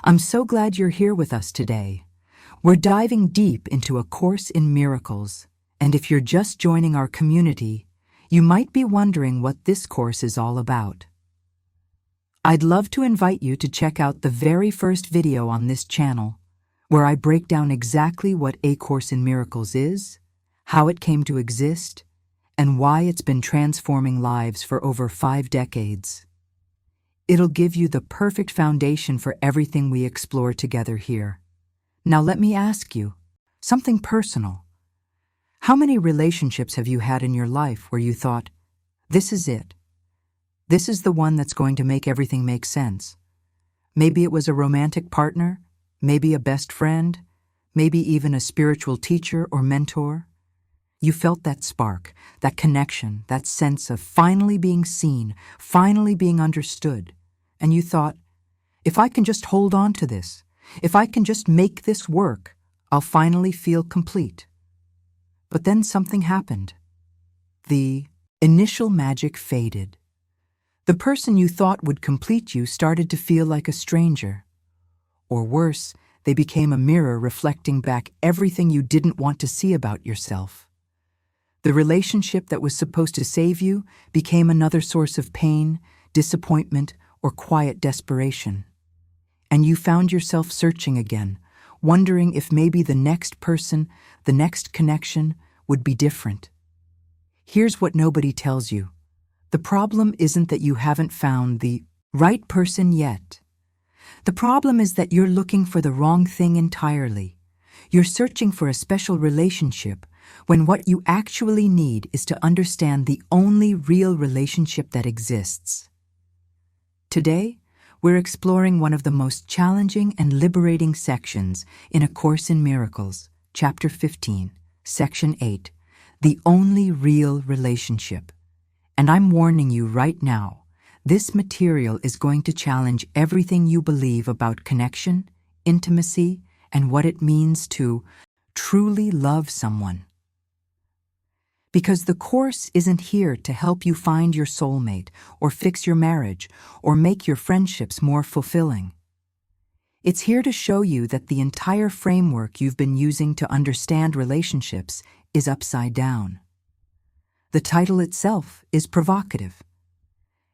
I'm so glad you're here with us today. We're diving deep into A Course in Miracles, and if you're just joining our community, you might be wondering what this course is all about. I'd love to invite you to check out the very first video on this channel, where I break down exactly what A Course in Miracles is, how it came to exist, and why it's been transforming lives for over 5 decades. It'll give you the perfect foundation for everything we explore together here. Now let me ask you something personal. How many relationships have you had in your life where you thought, this is it? This is the one that's going to make everything make sense? Maybe it was a romantic partner, maybe a best friend, maybe even a spiritual teacher or mentor. You felt that spark, that connection, that sense of finally being seen, finally being understood. And you thought, if I can just hold on to this, if I can just make this work, I'll finally feel complete. But then something happened. The initial magic faded. The person you thought would complete you started to feel like a stranger. Or worse, they became a mirror reflecting back everything you didn't want to see about yourself. The relationship that was supposed to save you became another source of pain, disappointment, or quiet desperation. And you found yourself searching again, wondering if maybe the next person, the next connection, would be different. Here's what nobody tells you. The problem isn't that you haven't found the right person yet. The problem is that you're looking for the wrong thing entirely. You're searching for a special relationship when what you actually need is to understand the only real relationship that exists. Today, we're exploring one of the most challenging and liberating sections in A Course in Miracles, Chapter 15, Section 8, The Only Real Relationship. And I'm warning you right now, this material is going to challenge everything you believe about connection, intimacy, and what it means to truly love someone. Because the Course isn't here to help you find your soulmate, or fix your marriage, or make your friendships more fulfilling. It's here to show you that the entire framework you've been using to understand relationships is upside down. The title itself is provocative.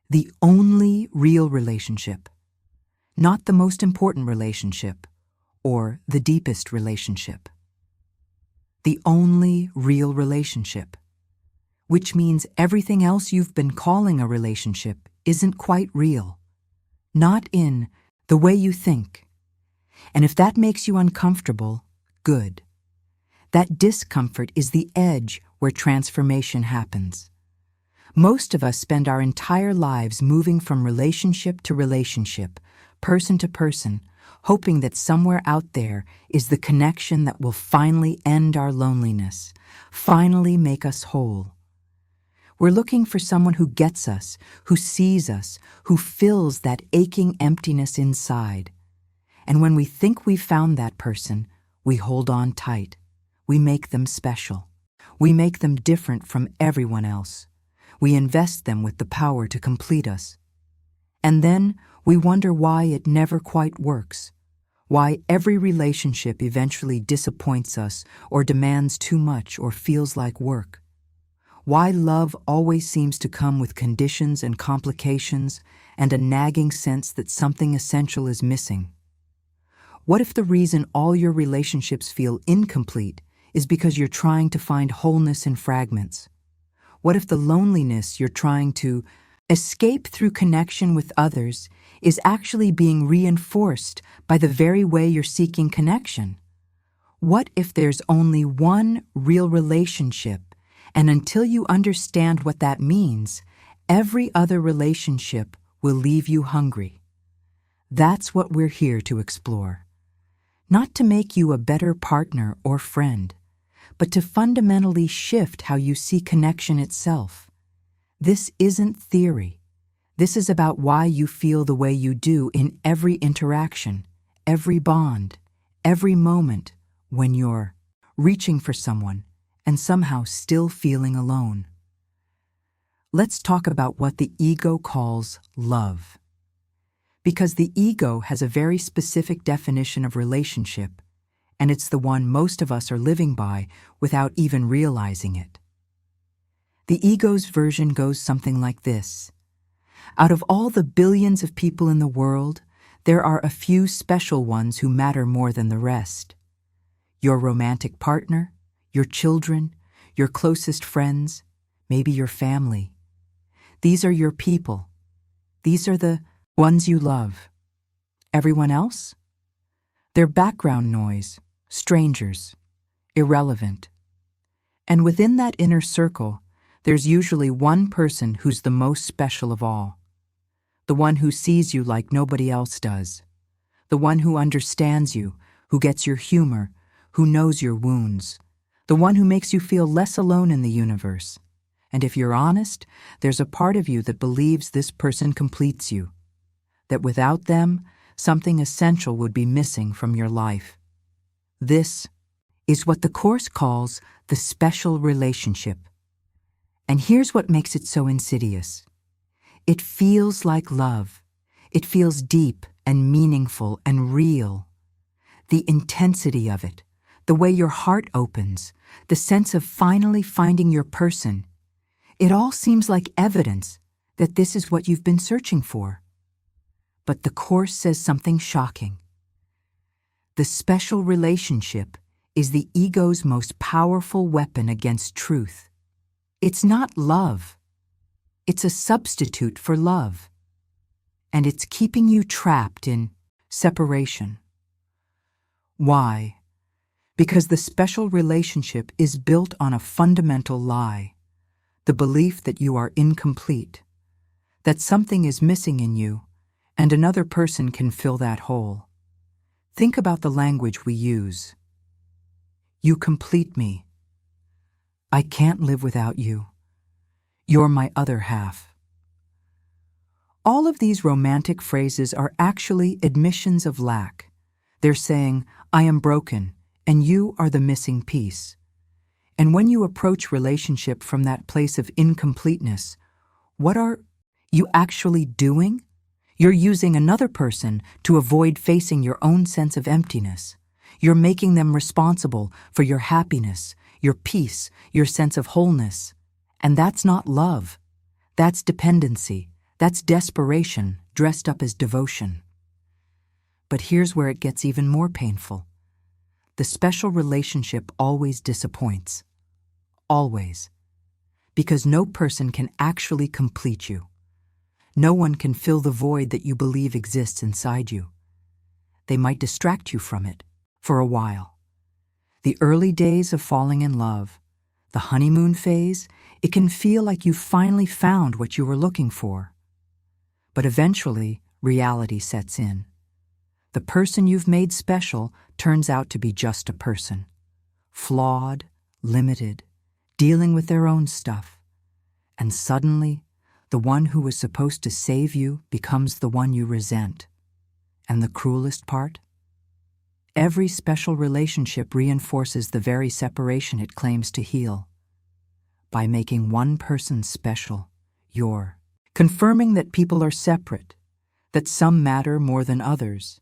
The only real relationship. Not the most important relationship, or the deepest relationship. The only real relationship. Which means everything else you've been calling a relationship isn't quite real. Not in the way you think. And if that makes you uncomfortable, good. That discomfort is the edge where transformation happens. Most of us spend our entire lives moving from relationship to relationship, person to person, hoping that somewhere out there is the connection that will finally end our loneliness, finally make us whole. We're looking for someone who gets us, who sees us, who fills that aching emptiness inside. And when we think we've found that person, we hold on tight. We make them special. We make them different from everyone else. We invest them with the power to complete us. And then we wonder why it never quite works, why every relationship eventually disappoints us or demands too much or feels like work. Why love always seems to come with conditions and complications and a nagging sense that something essential is missing. What if the reason all your relationships feel incomplete is because you're trying to find wholeness in fragments? What if the loneliness you're trying to escape through connection with others is actually being reinforced by the very way you're seeking connection? What if there's only one real relationship, and until you understand what that means, every other relationship will leave you hungry? That's what we're here to explore. Not to make you a better partner or friend, but to fundamentally shift how you see connection itself. This isn't theory. This is about why you feel the way you do in every interaction, every bond, every moment when you're reaching for someone and somehow still feeling alone. Let's talk about what the ego calls love. Because the ego has a very specific definition of relationship, and it's the one most of us are living by without even realizing it. The ego's version goes something like this. Out of all the billions of people in the world, there are a few special ones who matter more than the rest. Your romantic partner, your children, your closest friends, maybe your family. These are your people. These are the ones you love. Everyone else? They're background noise, strangers, irrelevant. And within that inner circle, there's usually one person who's the most special of all. The one who sees you like nobody else does. The one who understands you, who gets your humor, who knows your wounds. The one who makes you feel less alone in the universe. And if you're honest, there's a part of you that believes this person completes you. That without them, something essential would be missing from your life. This is what the Course calls the special relationship. And here's what makes it so insidious. It feels like love. It feels deep and meaningful and real. The intensity of it, the way your heart opens, the sense of finally finding your person, it all seems like evidence that this is what you've been searching for. But the Course says something shocking. The special relationship is the ego's most powerful weapon against truth. It's not love. It's a substitute for love. And it's keeping you trapped in separation. Why? Because the special relationship is built on a fundamental lie, the belief that you are incomplete, that something is missing in you, and another person can fill that hole. Think about the language we use. You complete me. I can't live without you. You're my other half. All of these romantic phrases are actually admissions of lack. They're saying, I am broken, and you are the missing piece. And when you approach relationship from that place of incompleteness, what are you actually doing? You're using another person to avoid facing your own sense of emptiness. You're making them responsible for your happiness, your peace, your sense of wholeness. And that's not love. That's dependency. That's desperation dressed up as devotion. But here's where it gets even more painful. The special relationship always disappoints. Always. Because no person can actually complete you. No one can fill the void that you believe exists inside you. They might distract you from it for a while. The early days of falling in love, the honeymoon phase, it can feel like you've finally found what you were looking for. But eventually, reality sets in. The person you've made special turns out to be just a person. Flawed, limited, dealing with their own stuff. And suddenly, the one who was supposed to save you becomes the one you resent. And the cruelest part? Every special relationship reinforces the very separation it claims to heal. By making one person special, you're confirming that people are separate, that some matter more than others,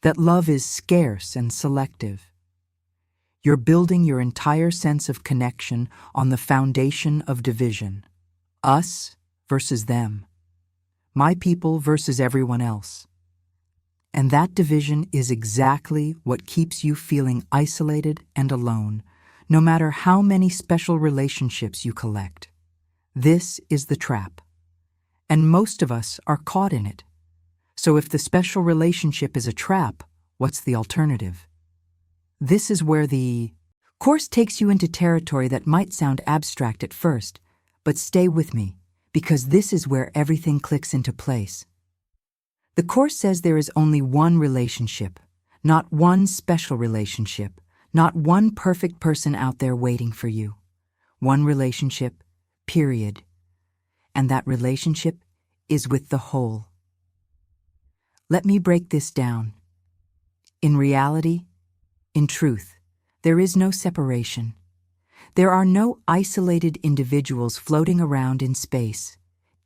that love is scarce and selective. You're building your entire sense of connection on the foundation of division. Us versus them. My people versus everyone else. And that division is exactly what keeps you feeling isolated and alone, no matter how many special relationships you collect. This is the trap. And most of us are caught in it. So if the special relationship is a trap, what's the alternative? This is where the Course takes you into territory that might sound abstract at first, but stay with me, because this is where everything clicks into place. The Course says there is only one relationship, not one special relationship, not one perfect person out there waiting for you. One relationship, period. And that relationship is with the whole. Let me break this down. In reality, in truth, there is no separation. There are no isolated individuals floating around in space,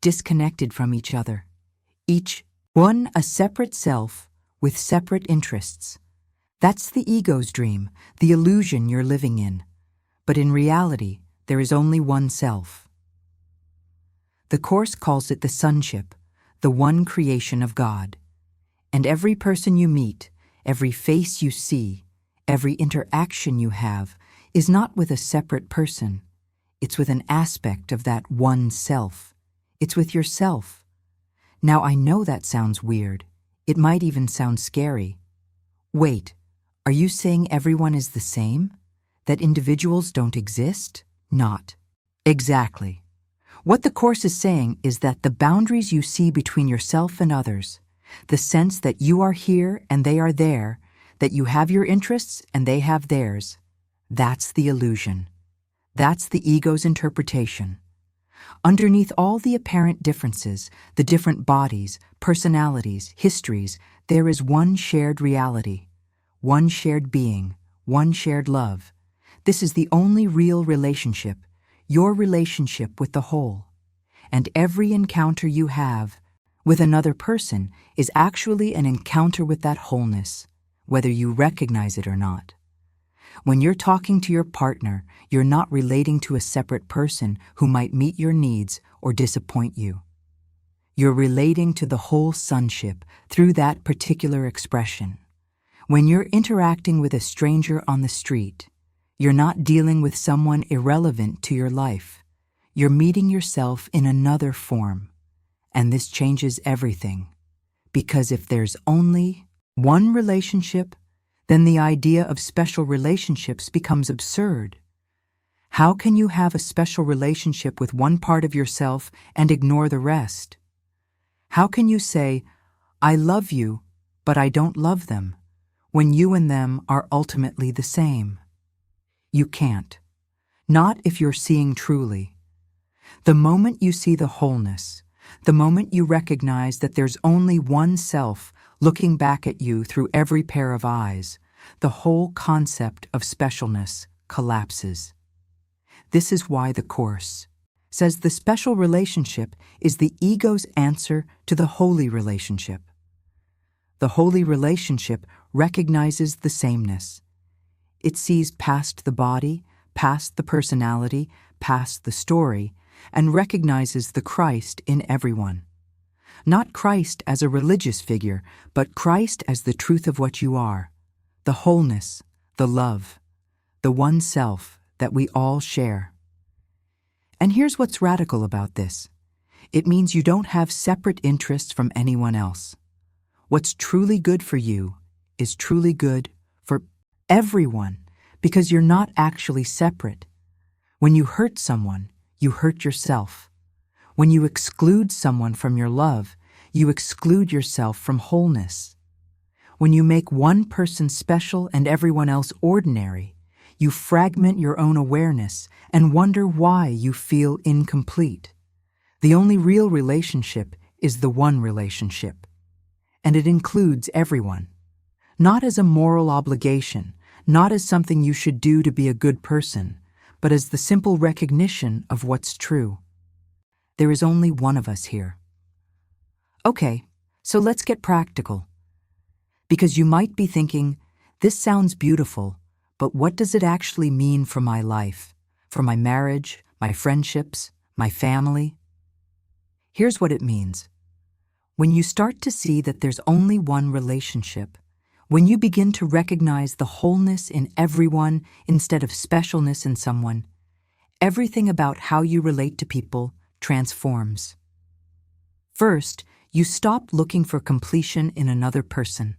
disconnected from each other, each One, a separate self with separate interests. That's the ego's dream, the illusion you're living in. But in reality, there is only one self. The Course calls it the sonship, the one creation of God. And every person you meet, every face you see, every interaction you have, is not with a separate person. It's with an aspect of that one self. It's with yourself. Now, I know that sounds weird. It might even sound scary. Wait, are you saying everyone is the same? That individuals don't exist? Not. Exactly. What the Course is saying is that the boundaries you see between yourself and others, the sense that you are here and they are there, that you have your interests and they have theirs, that's the illusion. That's the ego's interpretation. Underneath all the apparent differences, the different bodies, personalities, histories, there is one shared reality, one shared being, one shared love. This is the only real relationship, your relationship with the whole. And every encounter you have with another person is actually an encounter with that wholeness, whether you recognize it or not. When you're talking to your partner, you're not relating to a separate person who might meet your needs or disappoint you. You're relating to the whole sonship through that particular expression. When you're interacting with a stranger on the street, you're not dealing with someone irrelevant to your life. You're meeting yourself in another form. And this changes everything. Because if there's only one relationship, then the idea of special relationships becomes absurd. How can you have a special relationship with one part of yourself and ignore the rest? How can you say, I love you, but I don't love them, when you and them are ultimately the same? You can't. Not if you're seeing truly. The moment you see the wholeness, the moment you recognize that there's only one self looking back at you through every pair of eyes, the whole concept of specialness collapses. This is why the Course says the special relationship is the ego's answer to the holy relationship. The holy relationship recognizes the sameness. It sees past the body, past the personality, past the story, and recognizes the Christ in everyone. Not Christ as a religious figure, but Christ as the truth of what you are, the wholeness, the love, the one self that we all share. And here's what's radical about this. It means you don't have separate interests from anyone else. What's truly good for you is truly good for everyone, because you're not actually separate. When you hurt someone, you hurt yourself. When you exclude someone from your love, you exclude yourself from wholeness. When you make one person special and everyone else ordinary, you fragment your own awareness and wonder why you feel incomplete. The only real relationship is the one relationship, and it includes everyone. Not as a moral obligation, not as something you should do to be a good person, but as the simple recognition of what's true. There is only one of us here. Okay, so let's get practical. Because you might be thinking, this sounds beautiful, but what does it actually mean for my life, for my marriage, my friendships, my family? Here's what it means. When you start to see that there's only one relationship, when you begin to recognize the wholeness in everyone instead of specialness in someone, everything about how you relate to people transforms. First, you stop looking for completion in another person.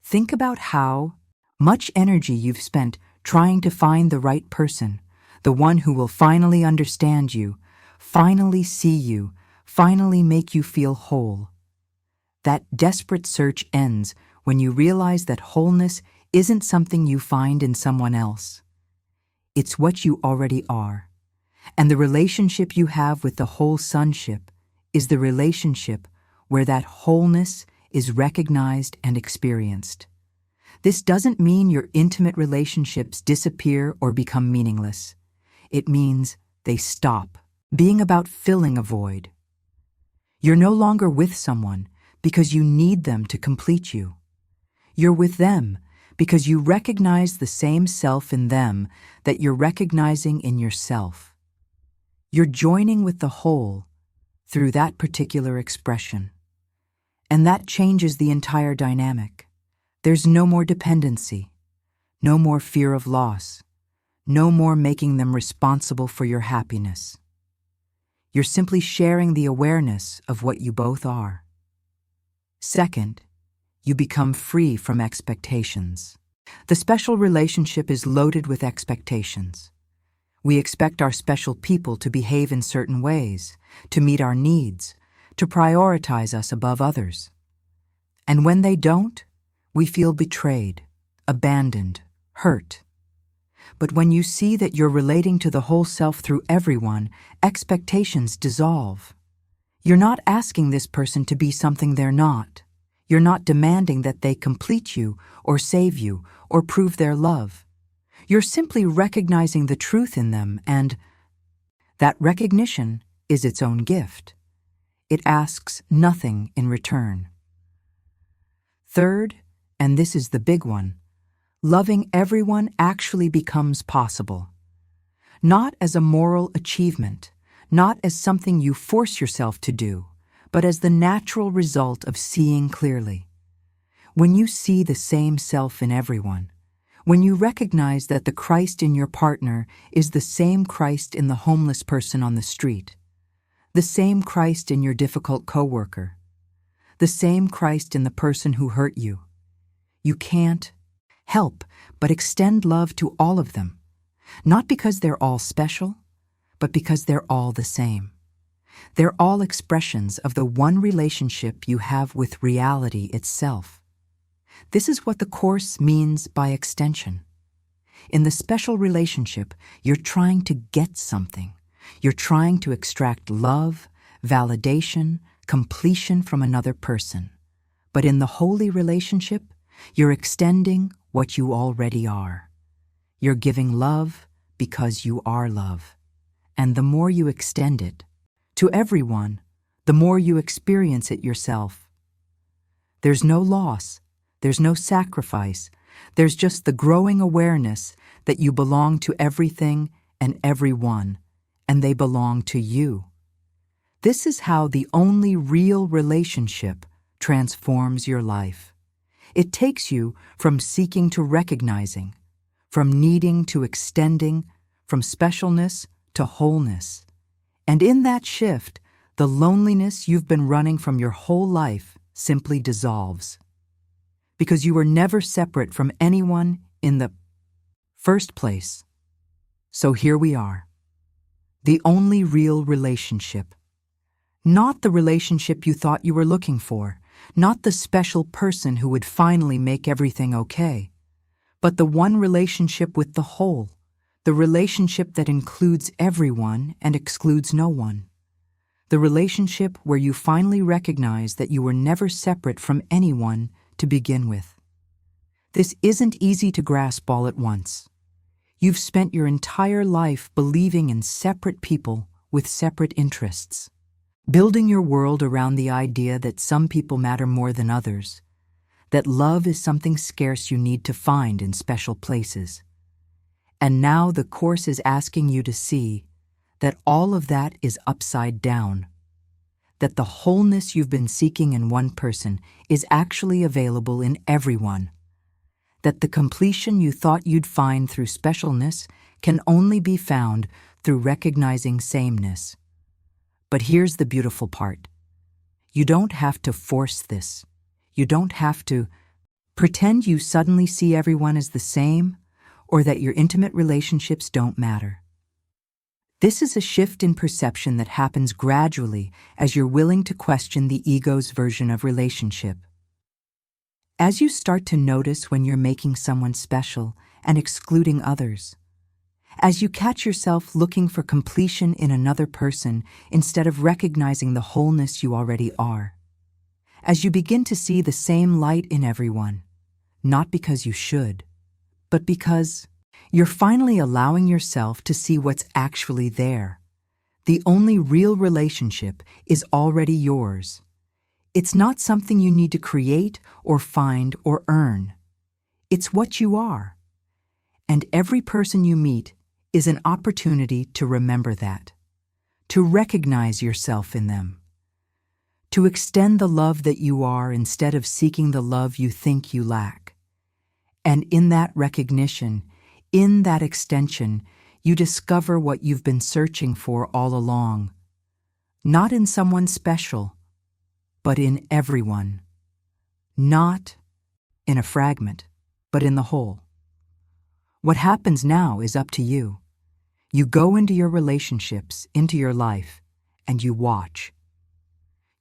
Think about how much energy you've spent trying to find the right person, the one who will finally understand you, finally see you, finally make you feel whole. That desperate search ends when you realize that wholeness isn't something you find in someone else. It's what you already are. And the relationship you have with the whole sonship is the relationship where that wholeness is recognized and experienced. This doesn't mean your intimate relationships disappear or become meaningless. It means they stop being about filling a void. You're no longer with someone because you need them to complete you. You're with them because you recognize the same self in them that you're recognizing in yourself. You're joining with the whole through that particular expression. And that changes the entire dynamic. There's no more dependency, no more fear of loss, no more making them responsible for your happiness. You're simply sharing the awareness of what you both are. Second, you become free from expectations. The special relationship is loaded with expectations. We expect our special people to behave in certain ways, to meet our needs, to prioritize us above others. And when they don't, we feel betrayed, abandoned, hurt. But when you see that you're relating to the whole self through everyone, expectations dissolve. You're not asking this person to be something they're not. You're not demanding that they complete you or save you or prove their love. You're simply recognizing the truth in them, and that recognition is its own gift. It asks nothing in return. Third, and this is the big one, loving everyone actually becomes possible. Not as a moral achievement, not as something you force yourself to do, but as the natural result of seeing clearly. When you see the same self in everyone, when you recognize that the Christ in your partner is the same Christ in the homeless person on the street, the same Christ in your difficult coworker, the same Christ in the person who hurt you, you can't help but extend love to all of them, not because they're all special, but because they're all the same. They're all expressions of the one relationship you have with reality itself. This is what the Course means by extension. In the special relationship, you're trying to get something. You're trying to extract love, validation, completion from another person. But in the holy relationship, you're extending what you already are. You're giving love because you are love. And the more you extend it to everyone, the more you experience it yourself. There's no loss, there's no sacrifice, there's just the growing awareness that you belong to everything and everyone, and they belong to you. This is how the only real relationship transforms your life. It takes you from seeking to recognizing, from needing to extending, from specialness to wholeness. And in that shift, the loneliness you've been running from your whole life simply dissolves. Because you were never separate from anyone in the first place. So here we are. The only real relationship. Not the relationship you thought you were looking for, not the special person who would finally make everything okay, but the one relationship with the whole, the relationship that includes everyone and excludes no one. The relationship where you finally recognize that you were never separate from anyone to begin with. This isn't easy to grasp all at once. You've spent your entire life believing in separate people with separate interests, building your world around the idea that some people matter more than others, that love is something scarce you need to find in special places. And now the Course is asking you to see that all of that is upside down, that the wholeness you've been seeking in one person is actually available in everyone, that the completion you thought you'd find through specialness can only be found through recognizing sameness. But here's the beautiful part. You don't have to force this. You don't have to pretend you suddenly see everyone as the same or that your intimate relationships don't matter. This is a shift in perception that happens gradually as you're willing to question the ego's version of relationship. As you start to notice when you're making someone special and excluding others, as you catch yourself looking for completion in another person instead of recognizing the wholeness you already are, as you begin to see the same light in everyone, not because you should, but because you're finally allowing yourself to see what's actually there. The only real relationship is already yours. It's not something you need to create or find or earn. It's what you are. And every person you meet is an opportunity to remember that, to recognize yourself in them, to extend the love that you are instead of seeking the love you think you lack. And in that recognition, in that extension, you discover what you've been searching for all along, not in someone special, but in everyone. Not in a fragment, but in the whole. What happens now is up to you. You go into your relationships, into your life, and you watch.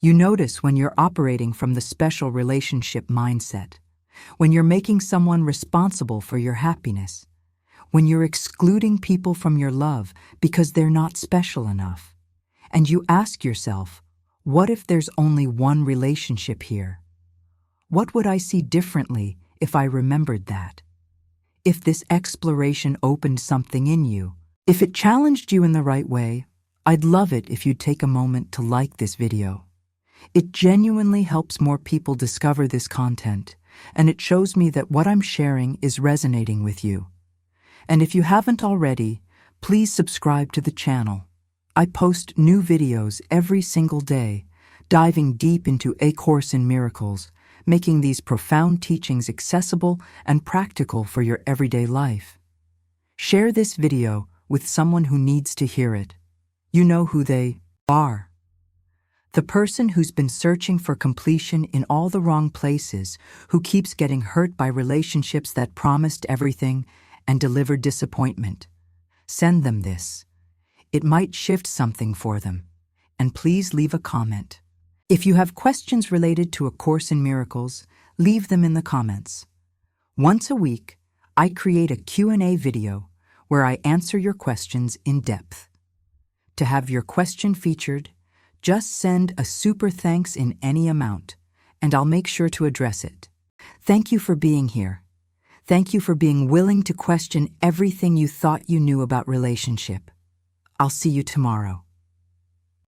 You notice when you're operating from the special relationship mindset, when you're making someone responsible for your happiness, when you're excluding people from your love because they're not special enough, and you ask yourself, what if there's only one relationship here? What would I see differently if I remembered that? If this exploration opened something in you, if it challenged you in the right way, I'd love it if you'd take a moment to like this video. It genuinely helps more people discover this content, and it shows me that what I'm sharing is resonating with you. And if you haven't already, please subscribe to the channel. I post new videos every single day, diving deep into A Course in Miracles, making these profound teachings accessible and practical for your everyday life. Share this video with someone who needs to hear it. You know who they are. The person who's been searching for completion in all the wrong places, who keeps getting hurt by relationships that promised everything and delivered disappointment. Send them this. It might shift something for them. And please leave a comment. If you have questions related to A Course in Miracles, leave them in the comments. Once a week, I create a Q&A video where I answer your questions in depth. To have your question featured, just send a super thanks in any amount, and I'll make sure to address it. Thank you for being here. Thank you for being willing to question everything you thought you knew about relationship. I'll see you tomorrow.